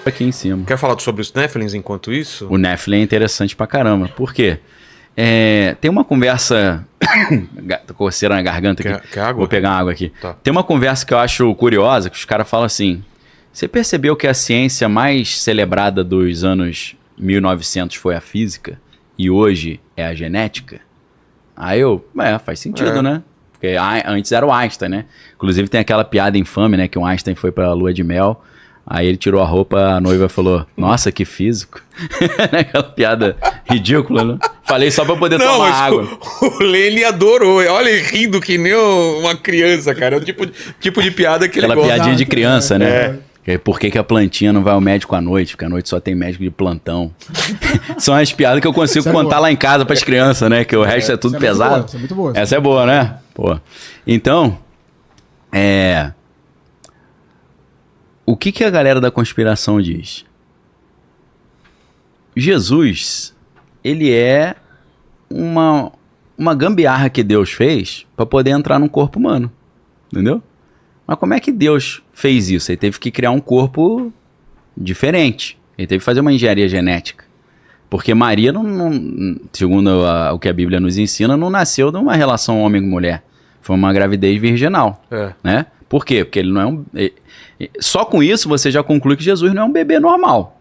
aqui em cima. Quer falar sobre os Nephilims enquanto isso? O Nephilim é interessante pra caramba. Por quê? Tem uma conversa... Tô coceira na garganta aqui. Quer água? Vou pegar água aqui. Tá. Tem uma conversa que eu acho curiosa, que os caras falam assim... Você percebeu que a ciência mais celebrada dos anos 1900 foi a física? E hoje é a genética? Aí faz sentido, né? Porque antes era o Einstein, né? Inclusive tem aquela piada infame, né? Que o Einstein foi pra lua de mel... Aí ele tirou a roupa, a noiva falou, nossa, que físico. Aquela piada ridícula, né? Falei só pra poder tomar água. O Lene adorou. Olha ele rindo que nem uma criança, cara. É o tipo de piada que ele gosta. Aquela piadinha de criança, né? Por que a plantinha não vai ao médico à noite? Porque à noite só tem médico de plantão. São as piadas que eu consigo contar lá em casa pras crianças, né? Que o resto é tudo pesado. Essa é muito boa. Essa é boa, né? Pô. Então, o que a galera da conspiração diz? Jesus, ele é uma gambiarra que Deus fez para poder entrar num corpo humano, entendeu? Mas como é que Deus fez isso? Ele teve que criar um corpo diferente. Ele teve que fazer uma engenharia genética. Porque Maria, segundo o que a Bíblia nos ensina, não nasceu de uma relação homem-mulher. Foi uma gravidez virginal, né? Por quê? Porque ele não é um... Só com isso você já conclui que Jesus não é um bebê normal.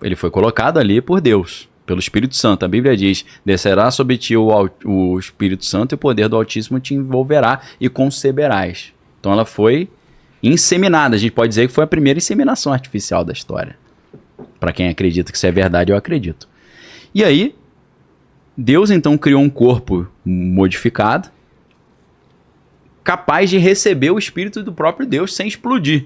Ele foi colocado ali por Deus, pelo Espírito Santo. A Bíblia diz, descerá sobre ti o Espírito Santo e o poder do Altíssimo te envolverá e conceberás. Então ela foi inseminada. A gente pode dizer que foi a primeira inseminação artificial da história. Para quem acredita que isso é verdade, eu acredito. E aí, Deus então criou um corpo modificado, capaz de receber o Espírito do próprio Deus sem explodir,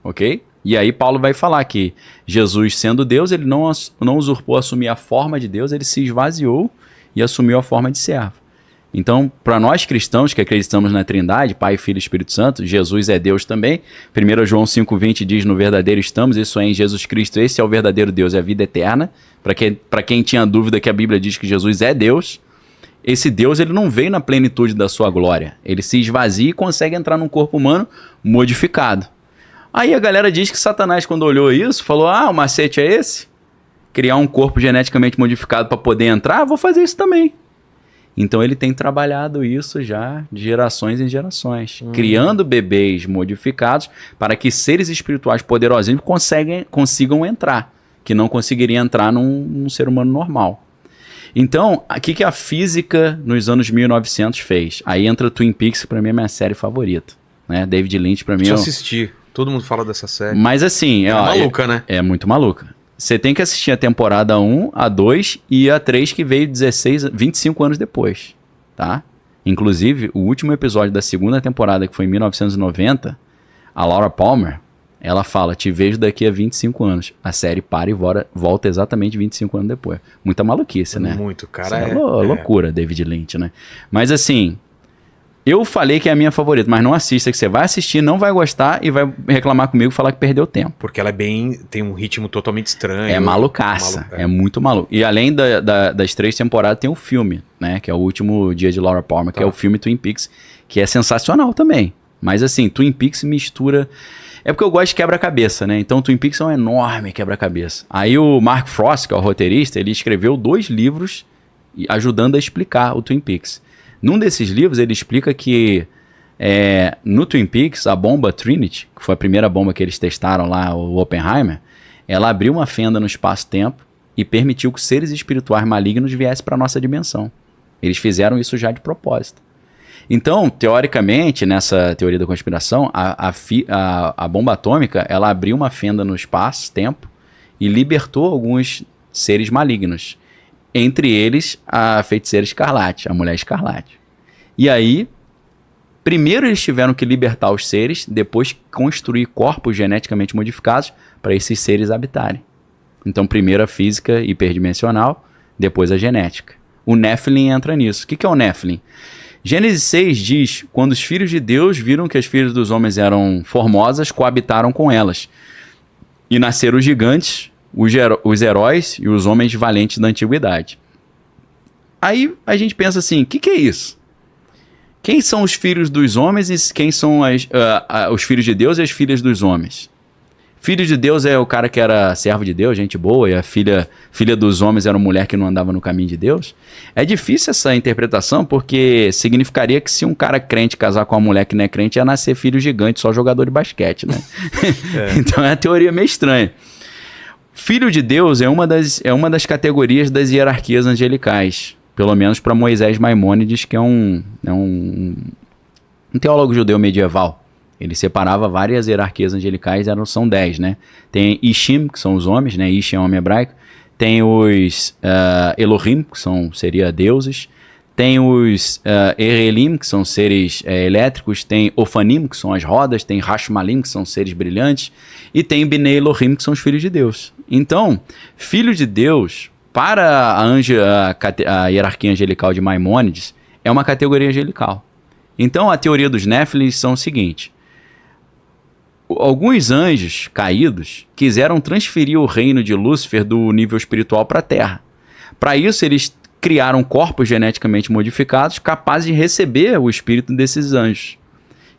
ok? E aí Paulo vai falar que Jesus, sendo Deus, ele não usurpou assumir a forma de Deus, ele se esvaziou e assumiu a forma de servo. Então, para nós cristãos que acreditamos na Trindade, Pai, Filho e Espírito Santo, Jesus é Deus também. 1 João 5,20 diz, no verdadeiro estamos, isso é em Jesus Cristo, esse é o verdadeiro Deus, é a vida eterna. Para quem tinha dúvida que a Bíblia diz que Jesus é Deus, esse Deus ele não veio na plenitude da sua glória. Ele se esvazia e consegue entrar num corpo humano modificado. Aí a galera diz que Satanás, quando olhou isso, falou, o macete é esse? Criar um corpo geneticamente modificado para poder entrar? Vou fazer isso também. Então ele tem trabalhado isso já de gerações em gerações. Criando bebês modificados para que seres espirituais poderosinhos consigam entrar. Que não conseguiriam entrar num ser humano normal. Então, o que a física nos anos 1900 fez? Aí entra Twin Peaks, que pra mim é minha série favorita. Né? David Lynch, pra mim... Eu assisti. Todo mundo fala dessa série. Mas assim... maluca, né? É muito maluca. Você tem que assistir a temporada 1, a 2 e a 3, que veio 25 anos depois. Tá? Inclusive, o último episódio da segunda temporada, que foi em 1990, a Laura Palmer... Ela fala, te vejo daqui a 25 anos. A série para e volta exatamente 25 anos depois. Muita maluquice, né? Muito, cara. Isso é loucura, David Lynch, né? Mas assim, eu falei que é a minha favorita, mas não assista, que você vai assistir, não vai gostar e vai reclamar comigo e falar que perdeu tempo. Porque ela tem um ritmo totalmente estranho. É malucaça, é muito maluco. E além das 3 temporadas, tem o filme, né? Que é o último dia de Laura Palmer, que é o filme Twin Peaks, que é sensacional também. Mas assim, Twin Peaks mistura... É porque eu gosto de quebra-cabeça, né? Então Twin Peaks é um enorme quebra-cabeça. Aí o Mark Frost, que é o roteirista, ele escreveu 2 livros ajudando a explicar o Twin Peaks. Num desses livros ele explica que no Twin Peaks, a bomba Trinity, que foi a primeira bomba que eles testaram lá, o Oppenheimer, ela abriu uma fenda no espaço-tempo e permitiu que seres espirituais malignos viessem para a nossa dimensão. Eles fizeram isso já de propósito. Então, teoricamente, nessa teoria da conspiração, a bomba atômica, ela abriu uma fenda no espaço-tempo e libertou alguns seres malignos. Entre eles, a feiticeira escarlate, a mulher escarlate. E aí, primeiro eles tiveram que libertar os seres, depois construir corpos geneticamente modificados para esses seres habitarem. Então, primeiro a física hiperdimensional, depois a genética. O Nephilim entra nisso. O que é o Nephilim? Gênesis 6 diz, quando os filhos de Deus viram que as filhas dos homens eram formosas, coabitaram com elas. E nasceram os gigantes, os heróis e os homens valentes da antiguidade. Aí a gente pensa assim, o que é isso? Quem são os filhos dos homens e quem são os filhos de Deus e as filhas dos homens? Filho de Deus é o cara que era servo de Deus, gente boa, e a filha dos homens era uma mulher que não andava no caminho de Deus. É difícil essa interpretação, porque significaria que se um cara crente casar com uma mulher que não é crente, ia nascer filho gigante, só jogador de basquete, né? Então é uma teoria meio estranha. Filho de Deus é uma das categorias das hierarquias angelicais, pelo menos para Moisés Maimônides, que é um teólogo judeu medieval. Ele separava várias hierarquias angelicais, são 10, né? Tem Ishim, que são os homens, né? Ish é homem hebraico. Tem os Elohim, que seria deuses. Tem os Erelim, que são seres elétricos. Tem Ofanim, que são as rodas. Tem Hashmalim, que são seres brilhantes. E tem Bnei Elohim, que são os filhos de Deus. Então, filho de Deus, para a hierarquia angelical de Maimônides, é uma categoria angelical. Então, a teoria dos Néfilim são o seguinte: alguns anjos caídos quiseram transferir o reino de Lúcifer do nível espiritual para a Terra. Para isso, eles criaram corpos geneticamente modificados capazes de receber o espírito desses anjos.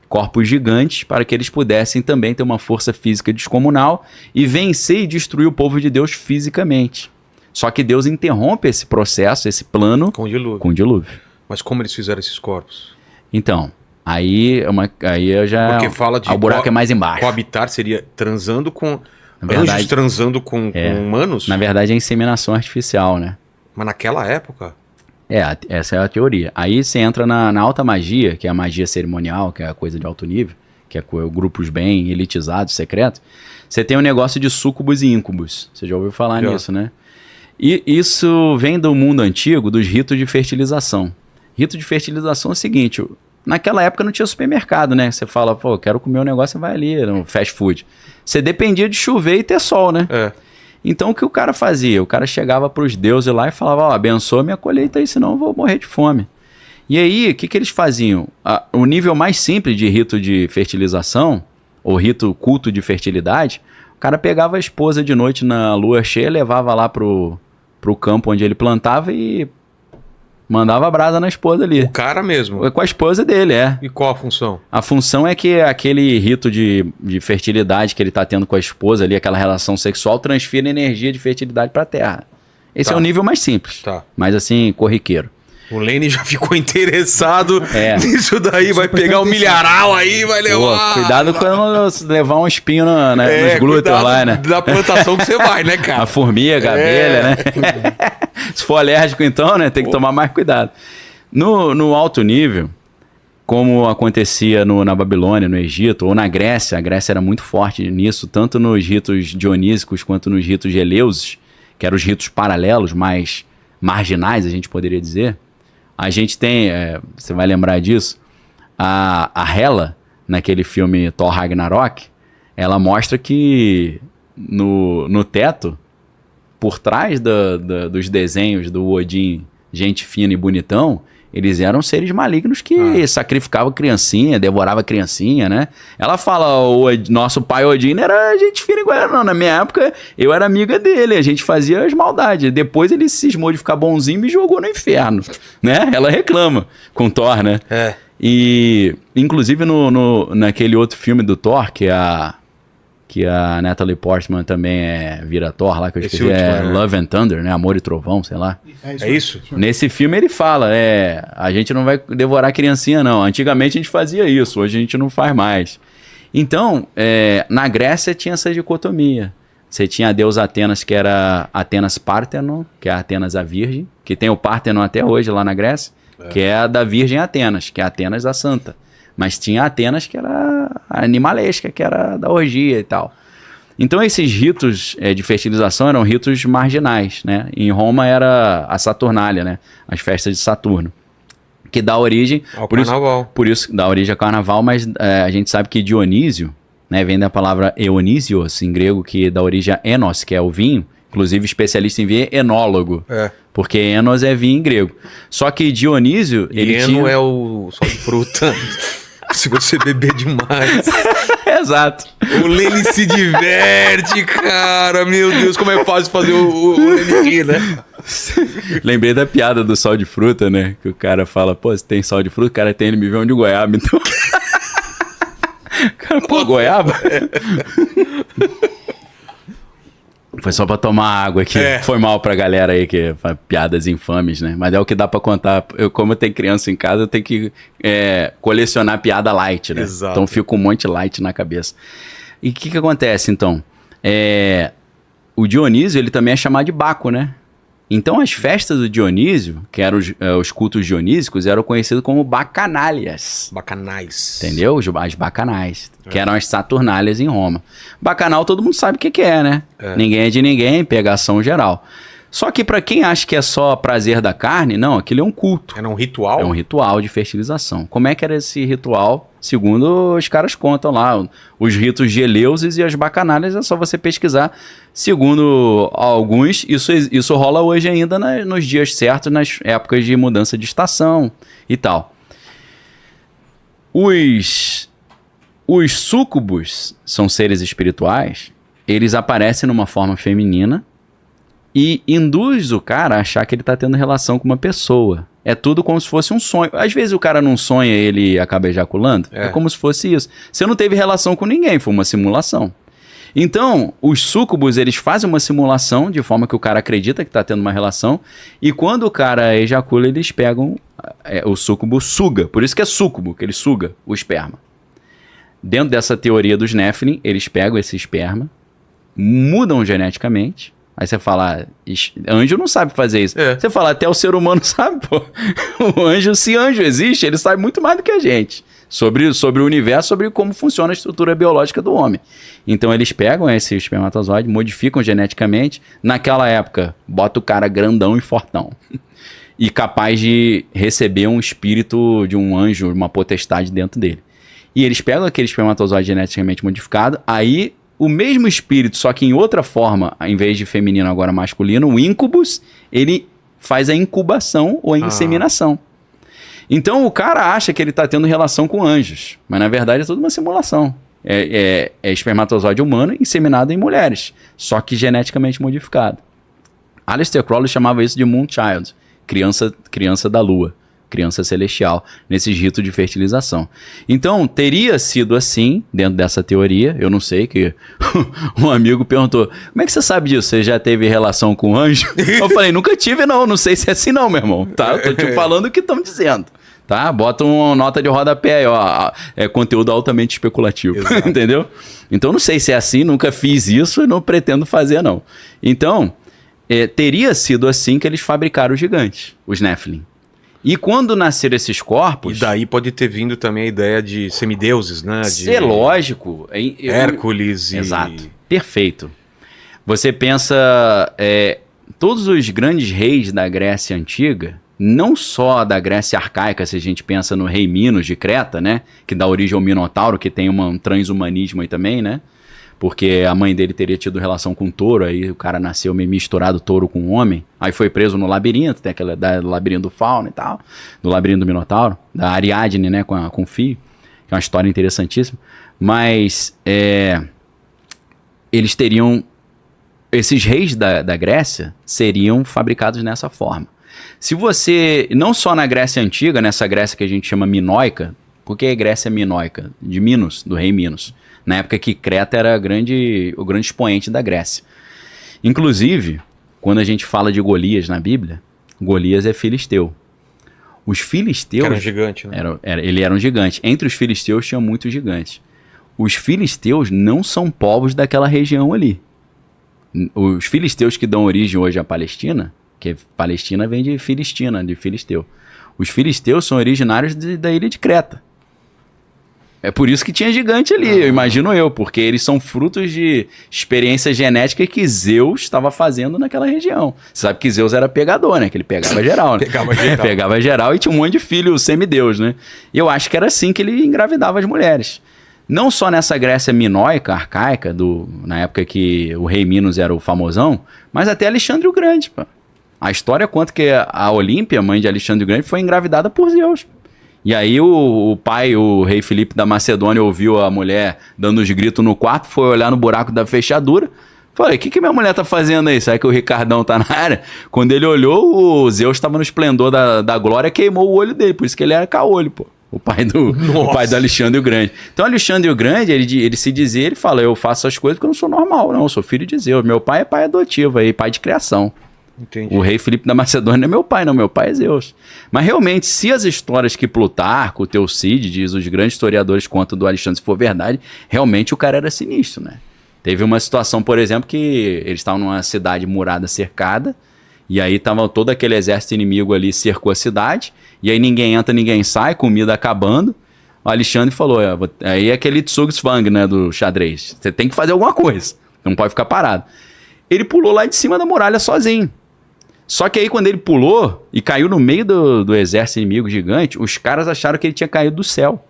Corpos gigantes, para que eles pudessem também ter uma força física descomunal e vencer e destruir o povo de Deus fisicamente. Só que Deus interrompe esse processo, esse plano, com o dilúvio. Mas como eles fizeram esses corpos? Então, aí eu já... Porque fala de... O buraco é mais embaixo. Coabitar seria transando com... Anjos transando com humanos? Na verdade é inseminação artificial, né? Mas naquela época... Essa é a teoria. Aí você entra na alta magia, que é a magia cerimonial, que é a coisa de alto nível, que é grupos bem elitizados, secretos. Você tem um negócio de súcubos e íncubos. Você já ouviu falar nisso, né? E isso vem do mundo antigo, dos ritos de fertilização. Rito de fertilização é o seguinte: naquela época não tinha supermercado, né? Você fala, pô, quero comer um negócio, você vai ali no fast food. Você dependia de chover e ter sol, né? Então o que o cara fazia? O cara chegava para os deuses lá e falava, ó, abençoa minha colheita aí, senão eu vou morrer de fome. E aí, o que eles faziam? O nível mais simples de rito de fertilização, ou rito culto de fertilidade, o cara pegava a esposa de noite na lua cheia, levava lá pro campo onde ele plantava e mandava brasa na esposa ali. O cara mesmo? Com a esposa dele, E qual a função? A função é que aquele rito de fertilidade que ele tá tendo com a esposa ali, aquela relação sexual, transfira energia de fertilidade pra terra. Esse é o nível mais simples. Mas assim, corriqueiro. O Lene já ficou interessado nisso daí, vai pegar um milharal aí, vai levar... Pô, cuidado quando levar um espinho nos glúteos lá, né? Da plantação que você vai, né, cara? A formiga, a abelha, né? Se for alérgico então, né, tem que tomar mais cuidado. No alto nível, como acontecia na Babilônia, no Egito, ou na Grécia, a Grécia era muito forte nisso, tanto nos ritos dionísicos quanto nos ritos de Eleusis, que eram os ritos paralelos, mais marginais, a gente poderia dizer. A gente tem, você vai lembrar disso, a Hela, naquele filme Thor Ragnarok, ela mostra que no teto, por trás dos desenhos do Odin, gente fina e bonitão, eles eram seres malignos que sacrificavam criancinha, devoravam criancinha, né? Ela fala, o nosso pai Odin era gente fina igual ela. Não, na minha época, eu era amiga dele, a gente fazia as maldades. Depois ele cismou de ficar bonzinho e me jogou no inferno, né? Ela reclama com Thor, né? E, inclusive, naquele outro filme do Thor, que a Natalie Portman também vira Thor lá, que eu esqueci, Love and Thunder, né? Amor e Trovão, sei lá. É isso? Nesse filme ele fala, a gente não vai devorar criancinha não, antigamente a gente fazia isso, hoje a gente não faz mais. Então, na Grécia tinha essa dicotomia. Você tinha a deusa Atenas, que era Atenas Parthenon, que é a Atenas a Virgem, que tem o Parthenon até hoje lá na Grécia, que é a da Virgem Atenas, que é Atenas a Santa. Mas tinha Atenas que era animalesca, que era da orgia e tal. Então esses ritos de fertilização eram ritos marginais, né? Em Roma era a Saturnália, né? As festas de Saturno. Que dá origem... ao carnaval. Por isso dá origem ao carnaval, mas a gente sabe que Dionísio, né, vem da palavra Eonisios, em grego, que dá origem a Enos, que é o vinho. Inclusive, especialista em vinho é enólogo. Porque Enos é vinho em grego. Só que Dionísio... Eno é o sal de fruta... Se você beber demais. Exato. O Lene se diverte, cara. Meu Deus, como é fácil fazer o Lene rir, né? Lembrei da piada do sal de fruta, né? Que o cara fala, pô, se tem sal de fruta, o cara tem, ele me vê um de goiaba, então... Cara, pô, goiaba? Foi só pra tomar água aqui. Foi mal pra galera aí que faz piadas infames, né? Mas é o que dá pra contar. Como eu tenho criança em casa, eu tenho que colecionar piada light, né? Exato. Então fica um monte light na cabeça. E o que acontece, então? O Dionísio, ele também é chamado de Baco, né? Então as festas do Dionísio, que eram os cultos dionísicos, eram conhecidos como bacanalias. Bacanais. Entendeu? As bacanais, que eram as saturnálias em Roma. Bacanal todo mundo sabe o que é, né? Ninguém é de ninguém, pegação geral. Só que pra quem acha que é só prazer da carne, não, aquilo é um culto. Era um ritual? É um ritual de fertilização. Como é que era esse ritual? Segundo os caras contam lá, os ritos de Eleusis e as bacanalias, é só você pesquisar. Segundo alguns, isso rola hoje ainda nos dias certos, nas épocas de mudança de estação e tal. Os súcubos são seres espirituais, eles aparecem numa forma feminina e induz o cara a achar que ele está tendo relação com uma pessoa. É tudo como se fosse um sonho. Às vezes o cara não sonha e ele acaba ejaculando. É como se fosse isso. Você não teve relação com ninguém, foi uma simulação. Então, os súcubos, eles fazem uma simulação de forma que o cara acredita que está tendo uma relação, e quando o cara ejacula, eles pegam, o súcubo suga. Por isso que é súcubo, que ele suga o esperma. Dentro dessa teoria dos Nephilim, eles pegam esse esperma, mudam geneticamente. Aí você fala, anjo não sabe fazer isso. Você fala, até o ser humano sabe, pô. O anjo, se anjo existe, ele sabe muito mais do que a gente. Sobre o universo, sobre como funciona a estrutura biológica do homem. Então eles pegam esse espermatozoide, modificam geneticamente. Naquela época, bota o cara grandão e fortão. E capaz de receber um espírito de um anjo, uma potestade dentro dele. E eles pegam aquele espermatozoide geneticamente modificado, aí o mesmo espírito, só que em outra forma, em vez de feminino, agora masculino, o incubus, ele faz a incubação ou a inseminação. Então o cara acha que ele está tendo relação com anjos, mas na verdade é tudo uma simulação. É espermatozoide humano inseminado em mulheres, só que geneticamente modificado. Aleister Crowley chamava isso de Moonchild, criança da lua, criança celestial, nesse rito de fertilização. Então, teria sido assim, dentro dessa teoria, eu não sei, que um amigo perguntou, como é que você sabe disso? Você já teve relação com anjo? Eu falei, nunca tive não sei se é assim não, meu irmão, tá? Eu tô te falando o que estão dizendo, tá? Bota uma nota de rodapé aí, ó, é conteúdo altamente especulativo, entendeu? Então, não sei se é assim, nunca fiz isso e não pretendo fazer não. Então, teria sido assim que eles fabricaram os gigantes, os Nephilim. E quando nasceram esses corpos... E daí pode ter vindo também a ideia de semideuses, né? É lógico. Hércules e... Exato. Perfeito. Você pensa... todos os grandes reis da Grécia Antiga, não só da Grécia Arcaica, se a gente pensa no rei Minos de Creta, né? Que dá origem ao Minotauro, que tem um transhumanismo aí também, né? Porque a mãe dele teria tido relação com um touro, aí o cara nasceu meio misturado touro com homem, aí foi preso no labirinto, tem aquele do labirinto do Fauno e tal, do labirinto do Minotauro, da Ariadne, né, com o filho, que é uma história interessantíssima, mas eles teriam, esses reis da Grécia seriam fabricados dessa forma. Se você, não só na Grécia Antiga, nessa Grécia que a gente chama minoica, porque é Grécia minoica, de Minos, do rei Minos, na época que Creta era o grande expoente da Grécia. Inclusive, quando a gente fala de Golias na Bíblia, Golias é filisteu. Os filisteus... Era um gigante, né? Ele era um gigante. Entre os filisteus tinha muitos gigantes. Os filisteus não são povos daquela região ali. Os filisteus que dão origem hoje à Palestina, que Palestina vem de Filistina, de filisteu. Os filisteus são originários da ilha de Creta. É por isso que tinha gigante ali, eu imagino porque eles são frutos de experiência genética que Zeus estava fazendo naquela região. Você sabe que Zeus era pegador, né? Que ele pegava geral, né? Pegava geral e tinha um monte de filho semideus, né? E eu acho que era assim que ele engravidava as mulheres. Não só nessa Grécia minoica, arcaica, na época que o rei Minos era o famosão, mas até Alexandre o Grande, pô. A história conta que a Olímpia, mãe de Alexandre o Grande, foi engravidada por Zeus. E aí o pai, o rei Filipe da Macedônia, ouviu a mulher dando os gritos no quarto, foi olhar no buraco da fechadura. Falei, o que minha mulher tá fazendo aí? Será que o Ricardão tá na área? Quando ele olhou, o Zeus estava no esplendor da glória, queimou o olho dele, por isso que ele era caolho, pô. o pai do Alexandre o Grande. Então, Alexandre o Grande, ele se dizia, ele fala, eu faço as coisas porque eu não sou normal, não, eu sou filho de Zeus. Meu pai é pai adotivo, aí, pai de criação. Entendi. O rei Filipe da Macedônia não é meu pai, não, meu pai é Zeus. Mas realmente, se as histórias que Plutarco, o Teucídides, diz, os grandes historiadores contam do Alexandre, se for verdade, realmente o cara era sinistro, né? Teve uma situação, por exemplo, que eles estavam numa cidade murada, cercada, e aí tava todo aquele exército inimigo ali, cercou a cidade, e aí ninguém entra, ninguém sai, comida acabando. O Alexandre falou, aí é aquele Zugzwang, né, do xadrez. Você tem que fazer alguma coisa, não pode ficar parado. Ele pulou lá de cima da muralha sozinho. Só que aí quando ele pulou e caiu no meio do exército inimigo gigante, os caras acharam que ele tinha caído do céu.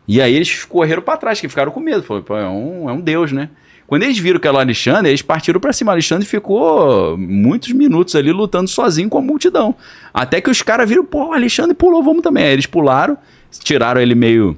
E aí eles correram pra trás, que ficaram com medo. Falaram, pô, é um deus, né? Quando eles viram que era o Alexandre, eles partiram pra cima. O Alexandre ficou muitos minutos ali lutando sozinho com a multidão. Até que os caras viram, pô, o Alexandre pulou, vamos também. Aí eles pularam, tiraram ele meio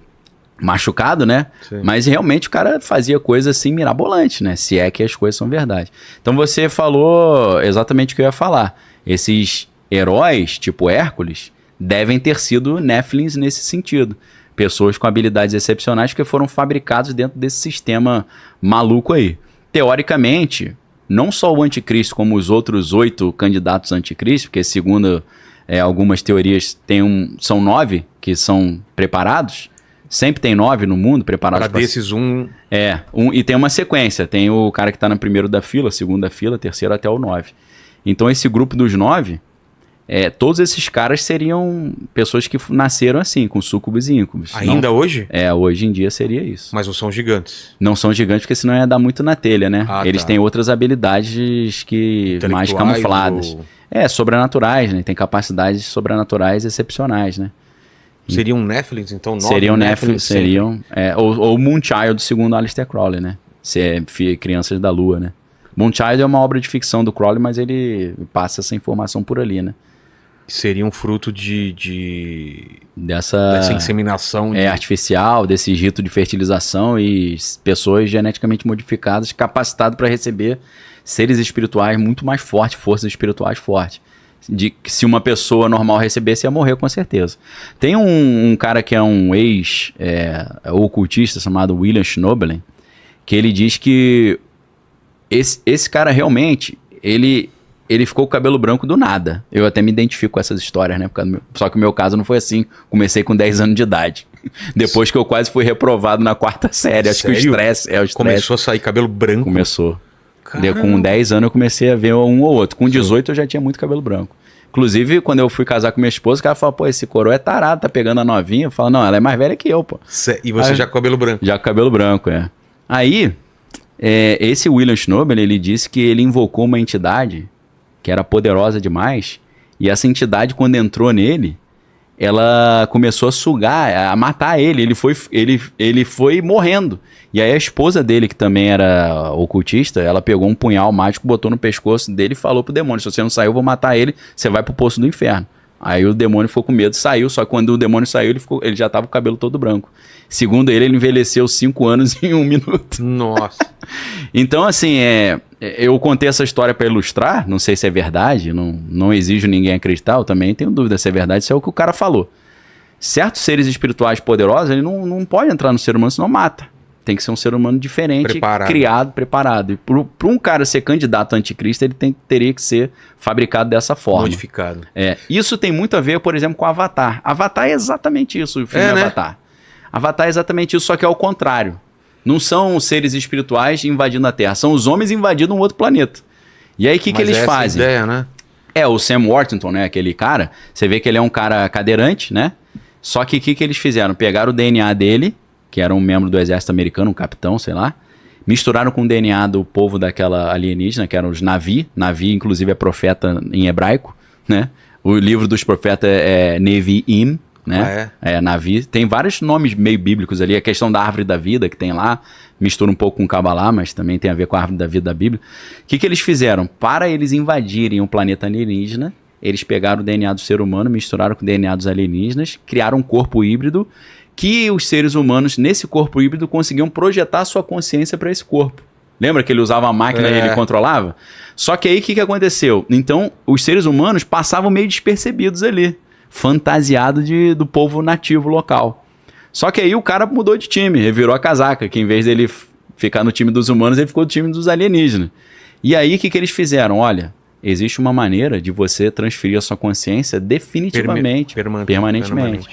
machucado, né? Sim. Mas realmente o cara fazia coisa assim mirabolante, né? Se é que as coisas são verdade. Então você falou exatamente o que eu ia falar. Esses heróis, tipo Hércules, devem ter sido Néfilins nesse sentido. Pessoas com habilidades excepcionais que foram fabricados dentro desse sistema maluco aí. Teoricamente, não só o anticristo, como os outros 8 candidatos anticristo, porque segundo algumas teorias são 9 que são preparados. Sempre tem 9 no mundo preparados para desses e tem uma sequência. Tem o cara que está no primeiro da fila, segunda fila, terceiro até o 9. Então esse grupo dos 9, todos esses caras seriam pessoas que nasceram assim, com súcubos e íncubos. Ainda hoje? Hoje em dia seria isso. Mas não são gigantes? Não são gigantes porque senão ia dar muito na telha, né? Eles têm outras habilidades mais camufladas. Sobrenaturais, né? Tem capacidades sobrenaturais excepcionais, né? Seriam Néfilins, então? 9 seriam Néfilins, seriam... ou Moonchild, segundo Aleister Crowley, né? Se é Crianças da Lua, né? Moonchild é uma obra de ficção do Crowley, mas ele passa essa informação por ali, né? Seria um fruto dessa inseminação artificial, desse rito de fertilização e pessoas geneticamente modificadas, capacitadas para receber seres espirituais muito mais fortes, forças espirituais fortes. Se uma pessoa normal recebesse, ia morrer com certeza. Tem um cara que é um ocultista chamado William Schnoebelen, que ele diz que esse cara realmente, ele ficou com o cabelo branco do nada. Eu até me identifico com essas histórias, né? Só que o meu caso não foi assim. Comecei com 10 anos de idade. Depois que eu quase fui reprovado na 4ª série. Acho que o estresse... Começou a sair cabelo branco? Começou. Com 10 anos eu comecei a ver um ou outro. Com 18 eu já tinha muito cabelo branco. Inclusive, quando eu fui casar com minha esposa, o cara falou, pô, esse coroa é tarado, tá pegando a novinha. Eu falo, não, ela é mais velha que eu, pô. E você já com cabelo branco? Já com cabelo branco, Aí, esse William Schnoebelen, ele disse que ele invocou uma entidade que era poderosa demais, e essa entidade, quando entrou nele, ela começou a sugar, a matar ele. Ele foi morrendo. E aí a esposa dele, que também era ocultista, ela pegou um punhal mágico, botou no pescoço dele e falou pro demônio, se você não sair, eu vou matar ele, você vai pro poço do inferno. Aí o demônio ficou com medo, saiu, só que quando o demônio saiu, ele já tava com o cabelo todo branco. Segundo ele envelheceu 5 anos em 1 minuto. Nossa. Então, assim, eu contei essa história para ilustrar, não sei se é verdade, não exijo ninguém acreditar, eu também tenho dúvida se é verdade, isso é o que o cara falou. Certos seres espirituais poderosos, ele não pode entrar no ser humano, senão mata. Tem que ser um ser humano diferente, criado, preparado. E para um cara ser candidato a anticristo, ele teria que ser fabricado dessa forma. Modificado. Isso tem muito a ver, por exemplo, com Avatar. Avatar é exatamente isso, o filme né? Avatar. Avatar é exatamente isso, só que é ao contrário. Não são os seres espirituais invadindo a Terra, são os homens invadindo um outro planeta. E aí o que eles fazem? Ideia, né? O Sam Worthington, né, aquele cara, você vê que ele é um cara cadeirante, né? Só que o que eles fizeram? Pegaram o DNA dele, que era um membro do exército americano, um capitão, sei lá, misturaram com o DNA do povo daquela alienígena, que eram os Navi. Navi, inclusive, é profeta em hebraico, né? O livro dos profetas é Nevi'im, né? Navi. Tem vários nomes meio bíblicos ali. A questão da árvore da vida que tem lá, mistura um pouco com Kabbalah, mas também tem a ver com a árvore da vida da Bíblia. O que eles fizeram? Para eles invadirem o planeta alienígena, eles pegaram o DNA do ser humano, misturaram com o DNA dos alienígenas, criaram um corpo híbrido que os seres humanos, nesse corpo híbrido, conseguiam projetar sua consciência para esse corpo. Lembra que ele usava a máquina e ele controlava? Só que aí o que aconteceu? Então, os seres humanos passavam meio despercebidos ali. fantasiado do povo nativo local. Só que aí o cara mudou de time, ele virou a casaca, que em vez dele ficar no time dos humanos, ele ficou no time dos alienígenas. E aí o que eles fizeram? Olha, existe uma maneira de você transferir a sua consciência definitivamente, permanentemente.